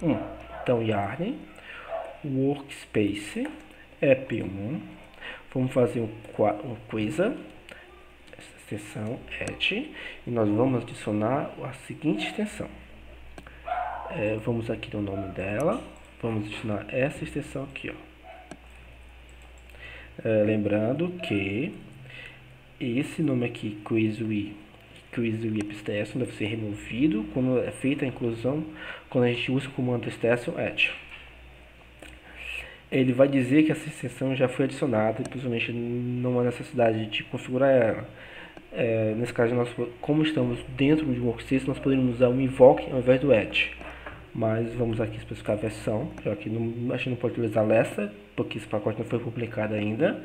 S1: 1, então Yarn Workspace app 1, vamos fazer um Quasar, essa extensão add, e nós vamos adicionar a seguinte extensão. Vamos aqui no nome dela, vamos adicionar essa extensão aqui, ó. Lembrando que esse nome aqui, Quasar Extension, deve ser removido quando é feita a inclusão, quando a gente usa o comando extension add. Ele vai dizer que essa extensão já foi adicionada e possivelmente não há necessidade de configurar ela. Nesse caso, como estamos dentro de um workspace, nós poderíamos usar o invoke ao invés do add. Mas vamos aqui especificar a versão, já que a gente não pode utilizar essa, porque esse pacote não foi publicado ainda.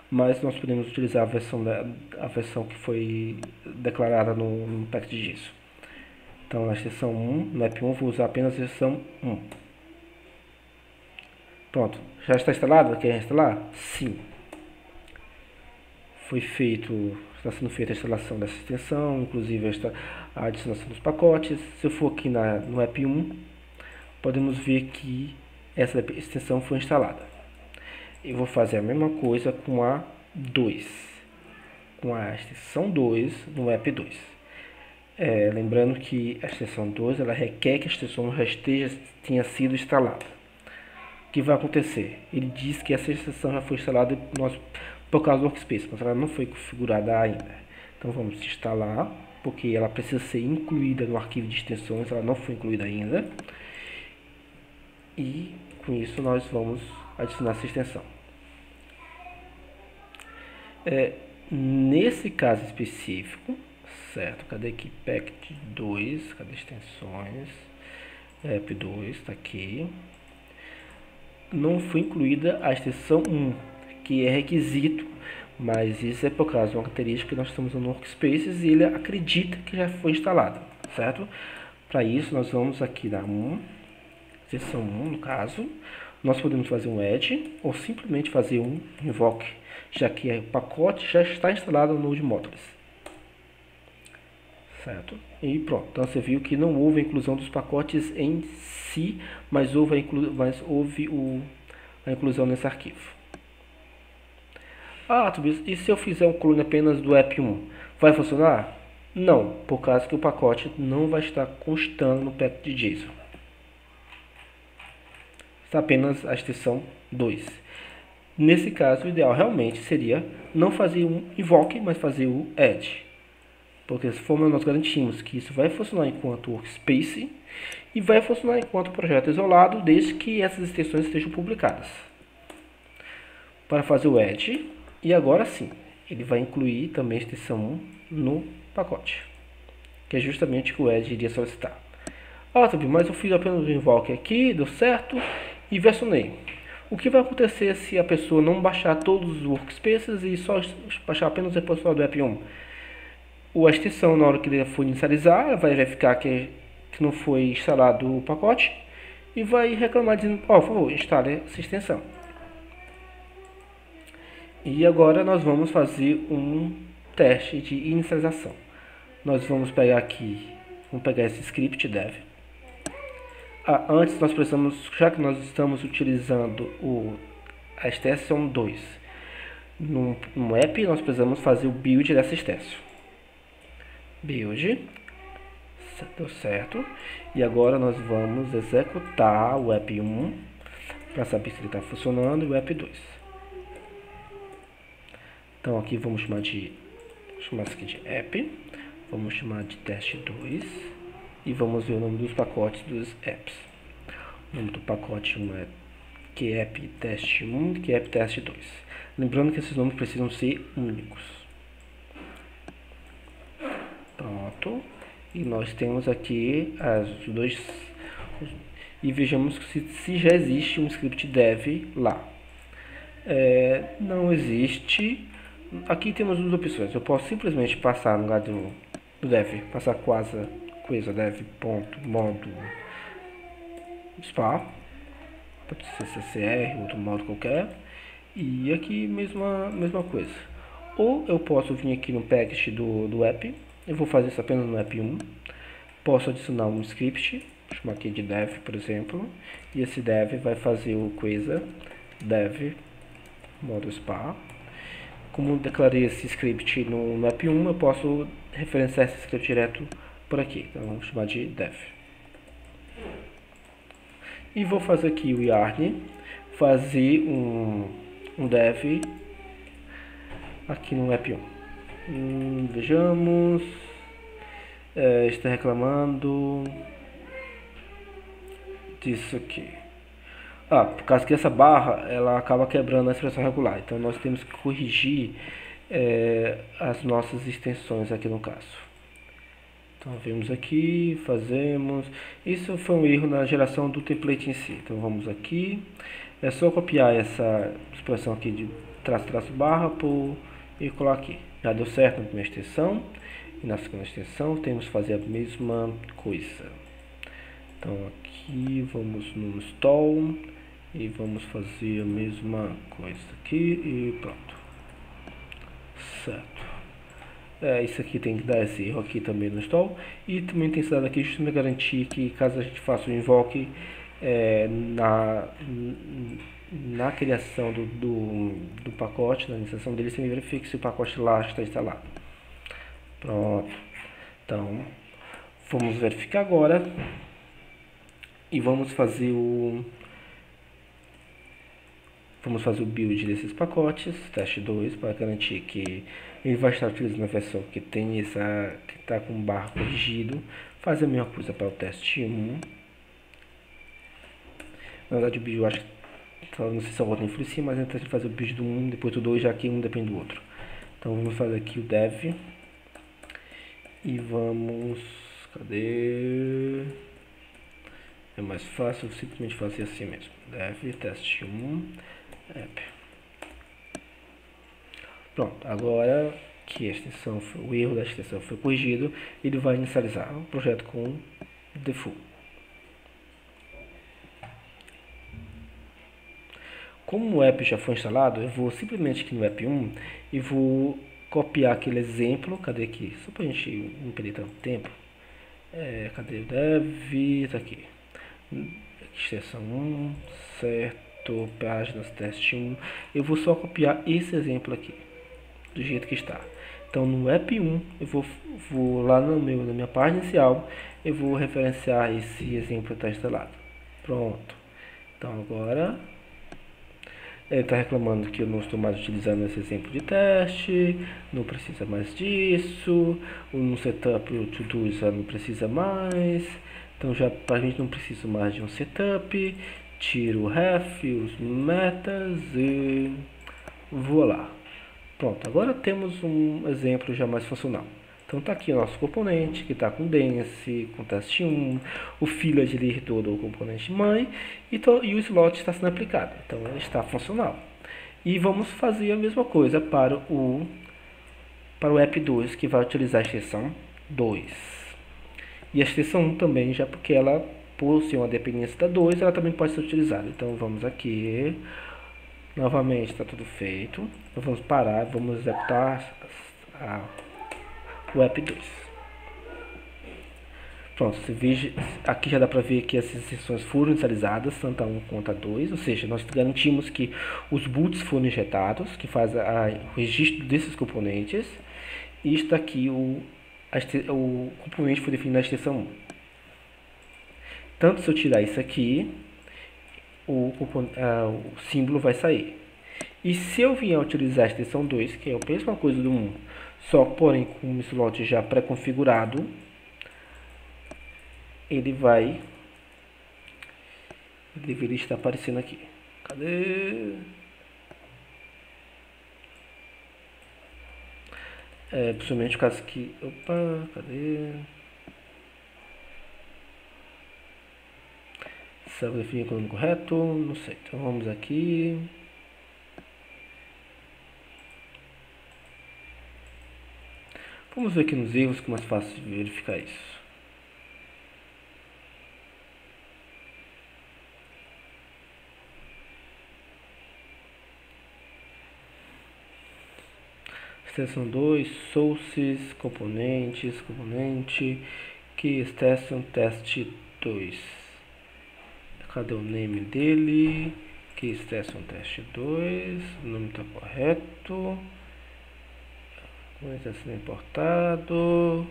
S1: Mas nós podemos utilizar a versão que foi declarada no package disso. Então, na extensão 1, no app 1, vou usar apenas a versão 1. Pronto, já está instalado? Quer instalar? Sim. Está sendo feita a instalação dessa extensão, inclusive a adicionação dos pacotes. Se eu for aqui no app 1, podemos ver que essa extensão foi instalada. Eu vou fazer a mesma coisa com a 2, com a extensão 2 no app 2. Lembrando que a extensão 2 ela requer que a extensão já tenha sido instalada. O que vai acontecer? Ele diz que essa extensão já foi instalada por causa do Workspace, mas ela não foi configurada ainda. Então vamos instalar, porque ela precisa ser incluída no arquivo de extensões, ela não foi incluída ainda. E com isso nós vamos adicionar essa extensão. Nesse caso específico, certo? Cadê aqui? Package 2, cadê extensões? App 2, está aqui. Não foi incluída a extensão 1, que é requisito, mas isso é por causa de uma característica que nós estamos no Workspaces e ele acredita que já foi instalada, certo? Para isso, nós vamos aqui na extensão 1, no caso, nós podemos fazer um add ou simplesmente fazer um invoke, já que o pacote já está instalado no Node Modules, certo? E pronto, então você viu que não houve a inclusão dos pacotes em si, mas houve a inclusão nesse arquivo. Tobias, e se eu fizer um clone apenas do app 1, vai funcionar? Não, por causa que o pacote não vai estar constando no package de JSON. Está apenas a extensão 2. Nesse caso, o ideal realmente seria não fazer um invoke, mas fazer o add. Porque dessa forma nós garantimos que isso vai funcionar enquanto workspace e vai funcionar enquanto projeto isolado, desde que essas extensões estejam publicadas. Para fazer o add, e agora sim, ele vai incluir também a extensão 1 no pacote, que é justamente o que o add iria solicitar. Mas eu fiz apenas o invoke aqui, deu certo, e versionei. O que vai acontecer se a pessoa não baixar todos os workspaces e só baixar apenas o repositório do app 1? A extensão, na hora que ele for inicializar, ela vai verificar que que não foi instalado o pacote e vai reclamar dizendo, ó, por favor, instale essa extensão. E agora nós vamos fazer um teste de inicialização. Nós vamos pegar aqui, vamos pegar esse script dev. Antes nós precisamos, já que nós estamos utilizando a extensão 2 no app, nós precisamos fazer o build dessa extensão. Build, deu certo. E agora nós vamos executar o app 1 para saber se ele está funcionando e o app 2. Então aqui vamos chamar isso aqui de app, vamos chamar de teste 2 e vamos ver o nome dos pacotes dos apps. O nome do pacote 1 é QApp teste 1 e QApp teste 2. Lembrando que esses nomes precisam ser únicos. Pronto. E nós temos aqui as dois. E vejamos se já existe um script dev lá. Não existe. Aqui temos duas opções. Eu posso simplesmente passar no lugar do dev, passar coisa dev.módulo spa, pode ser CCR, outro módulo qualquer, e aqui mesma coisa. Ou eu posso vir aqui no package do app, eu vou fazer isso apenas no app 1, posso adicionar um script, vou chamar aqui de dev, por exemplo, e esse dev vai fazer o coisa dev módulo spa. Como eu declarei esse script no app 1, eu posso referenciar esse script direto por aqui. Então vamos chamar de dev. E vou fazer aqui o yarn, fazer um dev aqui no app 1. Vejamos. Está reclamando disso aqui. Por causa que essa barra ela acaba quebrando a expressão regular. Então nós temos que corrigir as nossas extensões aqui no caso. Então vemos aqui, fazemos. Isso foi um erro na geração do template em si. Então vamos aqui. É só copiar essa expressão aqui de traço barra e colar aqui. Já deu certo na primeira extensão. E na segunda extensão temos que fazer a mesma coisa. Então aqui vamos no install. E vamos fazer a mesma coisa aqui e pronto. Certo. Isso aqui tem que dar esse erro aqui também no install. E também tem que dar aqui justamente garantir que caso a gente faça o invoke na criação do pacote, na iniciação dele, você verifique se o pacote lá está instalado. Pronto. Então, vamos verificar agora. E vamos fazer o build desses pacotes, teste 2, para garantir que ele vai estar utilizando a versão que tem que está com barra corrigido. Faz a mesma coisa para o teste 1. Na verdade o build eu acho que não sei se a outra influencia, mas então a gente faz o build do 1, depois do 2, já que um depende do outro. Então vamos fazer aqui o dev. E vamos... cadê? É mais fácil simplesmente fazer assim mesmo. Dev, teste 1, app. Pronto, agora que o erro da extensão foi corrigido, ele vai inicializar o projeto com default. Como o app já foi instalado, eu vou simplesmente aqui no app 1 e vou copiar aquele exemplo. Cadê aqui? Só para a gente não perder tanto tempo. Cadê o dev? Tá aqui. Extensão 1, certo, páginas, teste 1. Eu vou só copiar esse exemplo aqui, do jeito que está. Então no app 1, eu vou lá na minha página inicial, eu vou referenciar esse exemplo que está instalado. Pronto. Então agora, ele está reclamando que eu não estou mais utilizando esse exemplo de teste, não precisa mais disso, no setup o to-do já não precisa mais. Então já a gente não precisa mais de um setup, tiro o ref, os metas e vou lá. Pronto, agora temos um exemplo já mais funcional. Então está aqui o nosso componente que está com dance, com teste 1, o fila de editor do componente mãe e o slot está sendo aplicado. Então ele está funcional. E vamos fazer a mesma coisa para o app 2 que vai utilizar a extensão 2. E a extensão 1 também, já porque ela, por ser uma dependência da 2, ela também pode ser utilizada. Então vamos aqui, novamente está tudo feito. Então, vamos parar, vamos executar o app 2. Pronto, você veja, aqui já dá para ver que as extensões foram inicializadas, tanto a 1 quanto a 2, ou seja, nós garantimos que os boots foram injetados, que faz o registro desses componentes, e está aqui o componente foi definido na extensão 1. Tanto se eu tirar isso aqui, o símbolo vai sair. E se eu vier utilizar a extensão 2, que é a mesma coisa do 1, só porém com um slot já pré-configurado, ele deveria estar aparecendo aqui. Cadê? Principalmente o caso que... Opa, cadê? Se eu definir o nome correto, não sei. Então vamos aqui. Vamos ver aqui nos erros, que é mais fácil de verificar isso. Extensão 2, sources, componente, key extension test 2. Cadê o name dele? Key extension test 2, o nome está correto. Está sendo importado.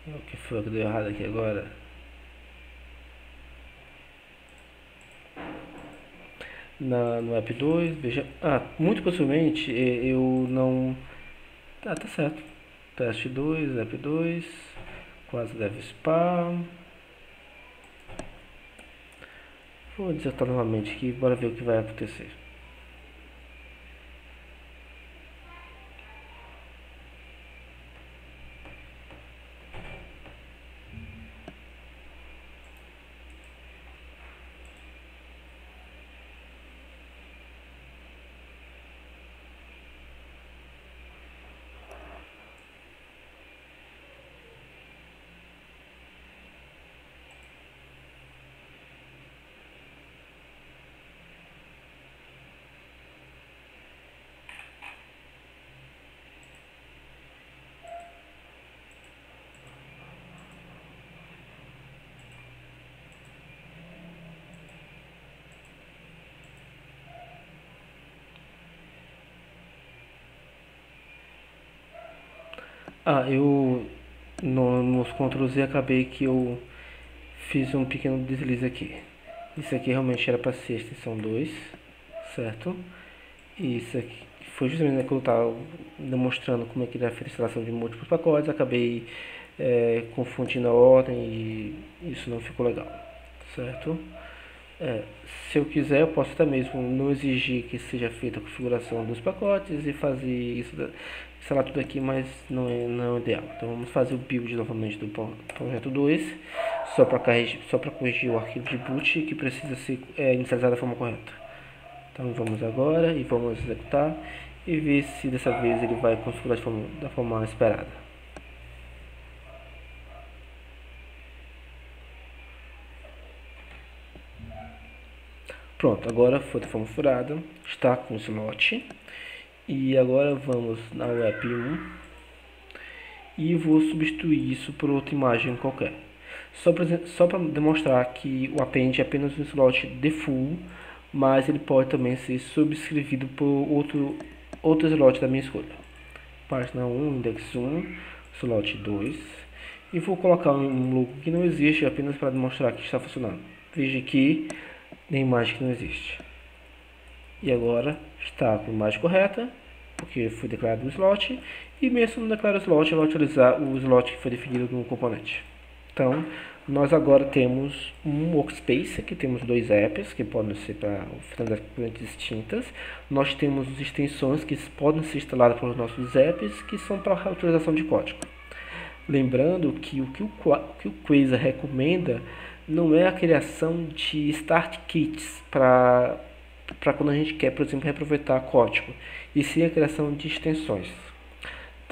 S1: O que foi que deu errado aqui agora? No app 2, veja. Muito possivelmente eu não. Tá certo. Teste 2, app 2. Quase deve spam. Vou desertar novamente aqui, bora ver o que vai acontecer. Eu nos Ctrl Z acabei que eu fiz um pequeno deslize aqui. Isso aqui realmente era para ser a extensão 2, certo? E isso aqui foi justamente que eu estava demonstrando como é que era a instalação de múltiplos pacotes. Acabei confundindo a ordem e isso não ficou legal, certo? Se eu quiser, eu posso até mesmo não exigir que seja feita a configuração dos pacotes e fazer isso, instalar tudo aqui, mas não é o ideal. Então vamos fazer o build novamente do projeto 2, só para corrigir o arquivo de boot que precisa ser inicializado da forma correta. Então vamos agora e vamos executar e ver se dessa vez ele vai configurar da forma esperada. Pronto, agora foi da forma furada, está com o slot. E agora vamos na app 1 e vou substituir isso por outra imagem qualquer. Só para demonstrar que o append é apenas um slot default, mas ele pode também ser subscrevido por outro slot da minha escolha. Página 1, index 1, slot 2. E vou colocar um logo que não existe apenas para demonstrar que está funcionando. Veja aqui na imagem que não existe. E agora está com a imagem correta, porque foi declarado um slot, e mesmo não declarar o slot, vai utilizar o slot que foi definido no componente. Então, nós agora temos um workspace, aqui temos dois apps, que podem ser para componentes distintas. Nós temos extensões que podem ser instaladas pelos nossos apps, que são para a utilização de código. Lembrando que o que o Quasar recomenda não é a criação de start kits para quando a gente quer, por exemplo, reaproveitar código, e sim a criação de extensões.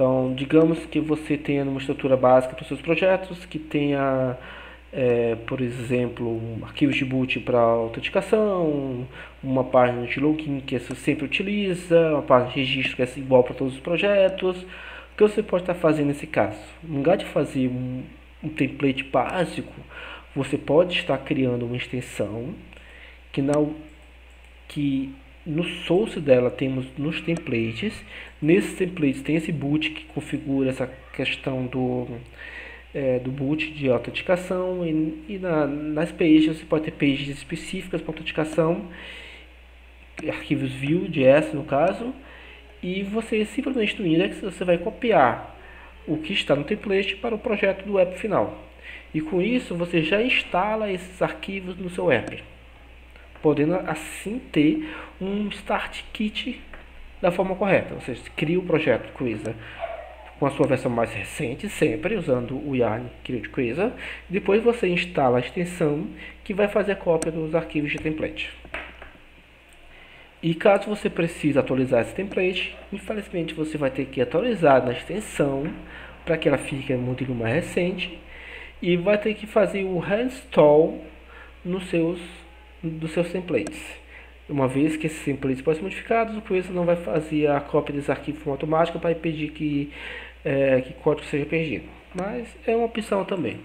S1: Então, digamos que você tenha uma estrutura básica para os seus projetos, que tenha, por exemplo, um arquivo de boot para autenticação, uma página de login que você sempre utiliza, uma página de registro que é igual para todos os projetos. O que você pode estar fazendo nesse caso? No lugar de fazer um template básico, você pode estar criando uma extensão que, que no source dela temos nos templates. Nesses templates tem esse boot que configura essa questão do boot de autenticação, e nas pages você pode ter pages específicas para autenticação, arquivos Vue.js no caso, e você simplesmente no index você vai copiar o que está no template para o projeto do app final. E com isso você já instala esses arquivos no seu app, podendo assim ter um start kit da forma correta. Ou seja, cria o projeto Quiza com a sua versão mais recente, sempre usando o Yarn Create Quiza. Depois você instala a extensão que vai fazer a cópia dos arquivos de template. E caso você precise atualizar esse template, infelizmente você vai ter que atualizar na extensão para que ela fique no modelo mais recente, e vai ter que fazer o reinstall dos seus templates. Uma vez que esses templates podem ser modificados, o Quiza não vai fazer a cópia desse arquivo de forma automática para impedir que código seja perdido. Mas é uma opção também.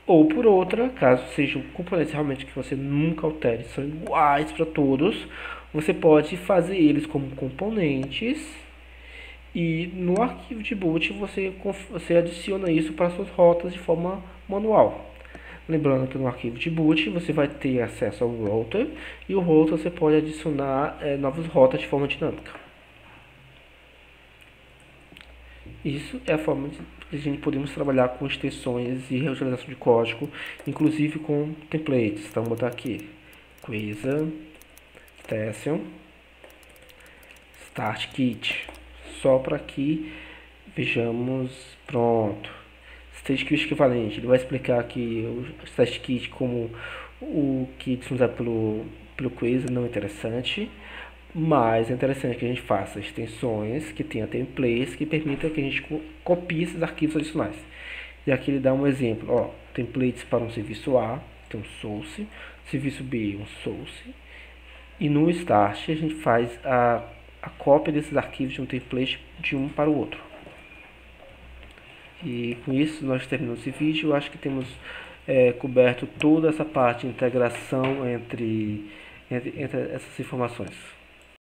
S1: Ou por outra, caso sejam componentes realmente que você nunca altere, são iguais para todos, você pode fazer eles como componentes, e no arquivo de boot você adiciona isso para suas rotas de forma manual. Lembrando que no arquivo de boot você vai ter acesso ao router, e o router você pode adicionar novas rotas de forma dinâmica. Isso é a forma que a gente podemos trabalhar com extensões e reutilização de código, inclusive com templates. Então, vou botar aqui Quiza Station Start Kit, só para que vejamos. Pronto, State Kit equivalente. Ele vai explicar aqui o State Kit como o que disponibilizado pelo Quiza não é interessante, mas é interessante que a gente faça extensões que tenha templates que permitam que a gente copie esses arquivos adicionais. E aqui ele dá um exemplo, ó, templates para um serviço A, tem um source, serviço B, um source, e no start a gente faz a cópia desses arquivos de um template de um para o outro. E com isso nós terminamos esse vídeo. Eu acho que temos coberto toda essa parte de integração entre essas informações.